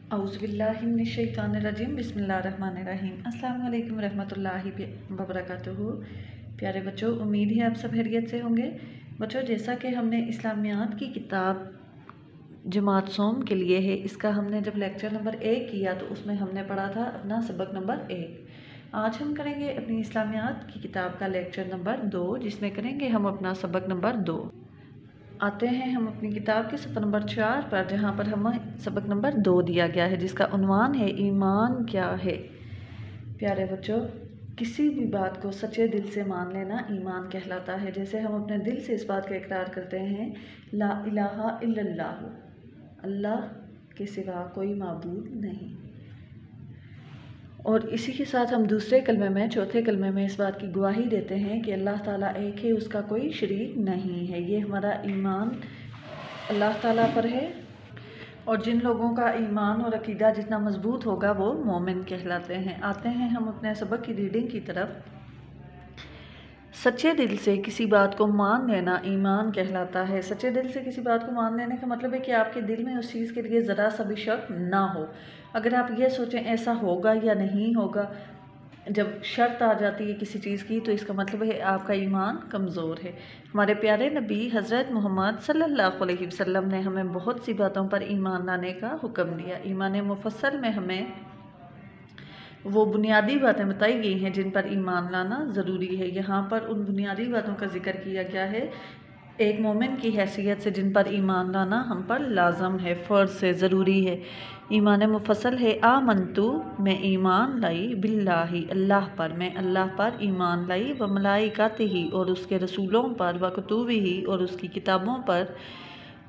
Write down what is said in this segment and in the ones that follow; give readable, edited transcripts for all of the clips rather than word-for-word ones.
औज़ुबिल्लाहिमिनश्शैतानिर्रजीम बिस्मिल्लाहिर्रहमानिर्रहीम। अस्सलामु अलैकुम रहमतुल्लाहि वबरकातुहू। प्यारे बच्चों, उम्मीद है आप सब खैरियत से होंगे। बच्चों, जैसा कि हमने इस्लामियात की किताब जमात सोम के लिए है, इसका हमने जब लेक्चर नंबर 1 किया तो उसमें हमने पढ़ा था अपना सबक नंबर 1। आज हम करेंगे अपनी इस्लामियात की किताब का लेक्चर नंबर 2, जिसमें करेंगे हम अपना सबक नंबर 2। आते हैं हम अपनी किताब के सफ़र नंबर 4 पर, जहाँ पर हमें सबक नंबर 2 दिया गया है, जिसका उन्वान है ईमान क्या है। प्यारे बच्चों, किसी भी बात को सच्चे दिल से मान लेना ईमान कहलाता है। जैसे हम अपने दिल से इस बात का इकरार करते हैं, ला इलाहा इल्लल्लाह, अल्लाह के सिवा कोई माबूद नहीं। और इसी के साथ हम दूसरे कलमे में, चौथे कलमे में इस बात की गवाही देते हैं कि अल्लाह ताला एक है, उसका कोई शरीक नहीं है। ये हमारा ईमान अल्लाह ताला पर है। और जिन लोगों का ईमान और अकीदा जितना मजबूत होगा वो मोमिन कहलाते हैं। आते हैं हम अपने सबक की रीडिंग की तरफ। सच्चे दिल से किसी बात को मान लेना ईमान कहलाता है। सच्चे दिल से किसी बात को मान लेने का मतलब है कि आपके दिल में उस चीज़ के लिए ज़रा सा भी शक ना हो। अगर आप ये सोचें ऐसा होगा या नहीं होगा, जब शर्त आ जाती है किसी चीज़ की, तो इसका मतलब है आपका ईमान कमज़ोर है। हमारे प्यारे नबी हज़रत मोहम्मद सल्लल्लाहु अलैहि वसल्लम ने हमें बहुत सी बातों पर ईमान लाने का हुक्म दिया। ईमान मुफस्सल में हमें वो बुनियादी बातें बताई गई हैं जिन पर ईमान लाना ज़रूरी है। यहाँ पर उन बुनियादी बातों का जिक्र किया गया है एक मोमिन की हैसियत से, जिन पर ईमान लाना हम पर लाजम है, फ़र्ज़ से ज़रूरी है। ईमान मुफस्सल है आमनतु, मैं ईमान लाई, बिल्लाही, अल्लाह पर, मैं अल्लाह पर ईमान लाई, व मलाइकातिही, और उसके रसूलों पर, व कुतुबिही, और उसकी किताबों पर,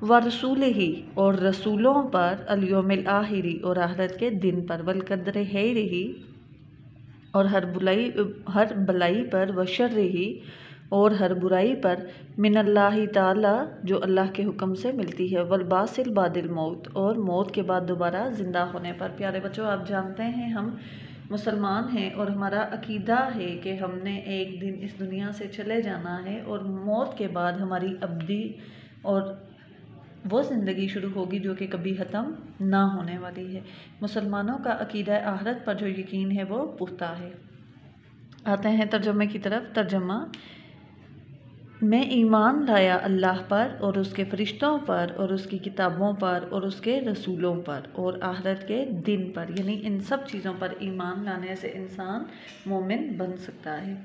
व रसूलिही, और रसूलों पर, अल यौमिल आखिरी, और आखिरत के दिन पर, वल कद्र खैरिही, और हर भलाई पर, व शर्रिही, और हर बुराई पर, मिनल्लाहि ताला, जो अल्लाह के हुक्म से मिलती है, वल बासिल बादिल मौत, और मौत के बाद दोबारा ज़िंदा होने पर। प्यारे बच्चों, आप जानते हैं हम मुसलमान हैं और हमारा अकीदा है कि हमने एक दिन इस दुनिया से चले जाना है और मौत के बाद हमारी अब्दी और वो ज़िंदगी शुरू होगी जो कि कभी ख़त्म ना होने वाली है। मुसलमानों का अकीदा आखिरत पर जो यकीन है वो पुख्ता है। आते हैं तर्जुमे की तरफ। तर्जुमा: मैं ईमान लाया अल्लाह पर और उसके फ़रिश्तों पर और उसकी किताबों पर और उसके रसूलों पर और आखिरत के दिन पर। यानी इन सब चीज़ों पर ईमान लाने से इंसान मोमिन बन सकता है।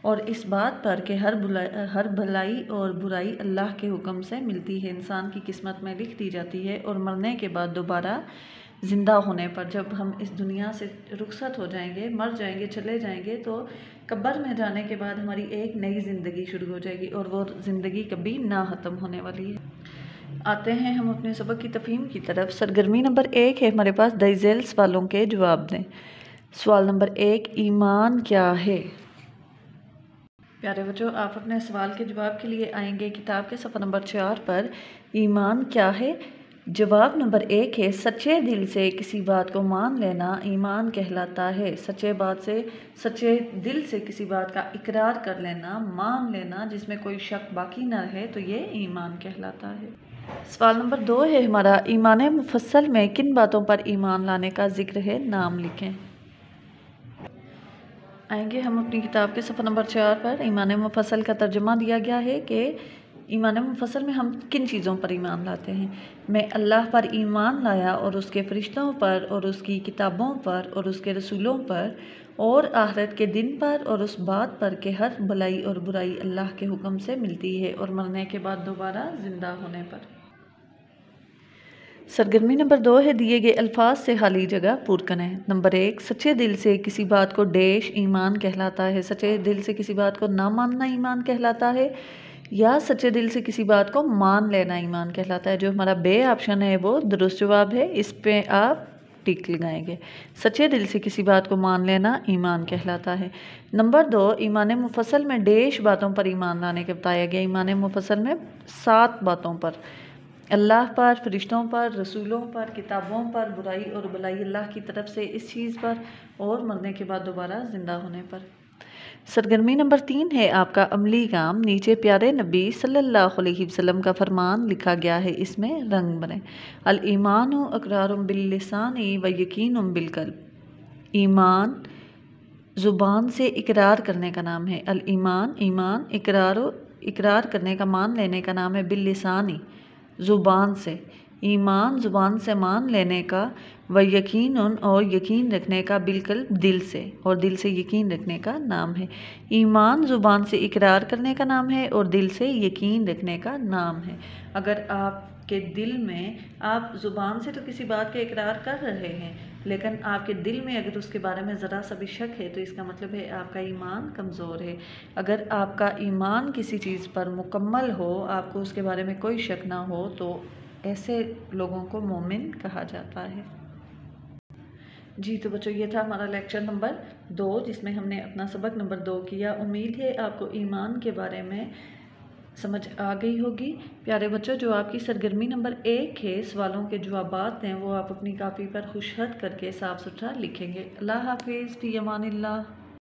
और इस बात पर कि हर भलाई और बुराई अल्लाह के हुक्म से मिलती है, इंसान की किस्मत में लिख दी जाती है। और मरने के बाद दोबारा ज़िंदा होने पर, जब हम इस दुनिया से रुखसत हो जाएंगे, मर जाएंगे, चले जाएंगे, तो कब्र में जाने के बाद हमारी एक नई ज़िंदगी शुरू हो जाएगी और वो ज़िंदगी कभी ना ख़त्म होने वाली है। आते हैं हम अपने सबक की तफहीम की तरफ। सरगर्मी नंबर 1 है हमारे पास, दईज़ेल सवालों के जवाब दें। सवाल नंबर 1, ईमान क्या है। प्यारे बच्चों, आप अपने सवाल के जवाब के लिए आएंगे किताब के सफ़र नंबर 4 पर। ईमान क्या है। जवाब नंबर 1 है, सच्चे दिल से किसी बात को मान लेना ईमान कहलाता है। सच्चे दिल से किसी बात का इकरार कर लेना, मान लेना, जिसमें कोई शक बाकी ना रहे, तो ये ईमान कहलाता है। सवाल नंबर 2 है हमारा, ईमान मुफस्सल में किन बातों पर ईमान लाने का जिक्र है, नाम लिखें। आएंगे हम अपनी किताब के सफ़र नंबर 4 पर। ईमान मुफस्सल का तर्जुमा दिया गया है कि ईमान मुफस्सल में हम किन चीज़ों पर ईमान लाते हैं। मैं अल्लाह पर ईमान लाया और उसके फ़रिश्तों पर और उसकी किताबों पर और उसके रसूलों पर और आखिरत के दिन पर और उस बात पर कि हर भलाई और बुराई अल्लाह के हुक्म से मिलती है और मरने के बाद दोबारा ज़िंदा होने पर। सरगर्मी नंबर 2 है, दिए गए अल्फाज से खाली जगह पूर्ण करें। नंबर 1, सच्चे दिल से किसी बात को डैश ईमान कहलाता है। सच्चे दिल से किसी बात को ना मानना ईमान कहलाता है, या सच्चे दिल से किसी बात को मान लेना ईमान कहलाता है। जो हमारा बे ऑप्शन है वो दुरुस्त जवाब है, इस पे आप टिक लगाएंगे। सच्चे दिल से किसी बात को मान लेना ईमान कहलाता है। नंबर 2, ईमान मुफस्सल में डैश बातों पर ईमान लाने के बताया गया। ईमान मुफस्सल में 7 बातों पर, अल्लाह पर, फरिश्तों पर, रसूलों पर, किताबों पर, बुराई और भलाई अल्लाह की तरफ से, इस चीज़ पर, और मरने के बाद दोबारा ज़िंदा होने पर। सरगर्मी नंबर 3 है आपका अमली काम। नीचे प्यारे नबी सल्लल्लाहु अलैहि वसल्लम का फरमान लिखा गया है, इसमें रंग बने। अल ईमान अकरारुम बिल लिसानी व यकीनुम बिल कल्ब। ईमान ज़ुबान से इकरार करने का नाम है। अल ईमान ईमान इकरार करने का, मान लेने का नाम है। बिल लिसानी ज़ुबान से, ईमान ज़ुबान से मान लेने का। व यकीन और यकीन रखने का। बिल्कुल दिल से, और दिल से यकीन रखने का नाम है। ईमान ज़ुबान से इकरार करने का नाम है और दिल से यकीन रखने का नाम है। अगर आपके दिल में, आप ज़ुबान से तो किसी बात का इकरार कर रहे हैं, लेकिन आपके दिल में अगर उसके बारे में ज़रा सा भी शक है, तो इसका मतलब है आपका ईमान कमज़ोर है। अगर आपका ईमान किसी चीज़ पर मुकम्मल हो, आपको उसके बारे में कोई शक ना हो, तो ऐसे लोगों को मोमिन कहा जाता है। जी तो बच्चों, ये था हमारा लेक्चर नंबर 2, जिसमें हमने अपना सबक नंबर 2 किया। उम्मीद है आपको ईमान के बारे में समझ आ गई होगी। प्यारे बच्चों, जो आपकी सरगर्मी नंबर 1 है, सवालों के जवाबात हैं, वो आप अपनी कापी पर खुशहद करके साफ़ सुथरा लिखेंगे। अल्लाह हाफिज़, फ़ी अमानिल्लाह।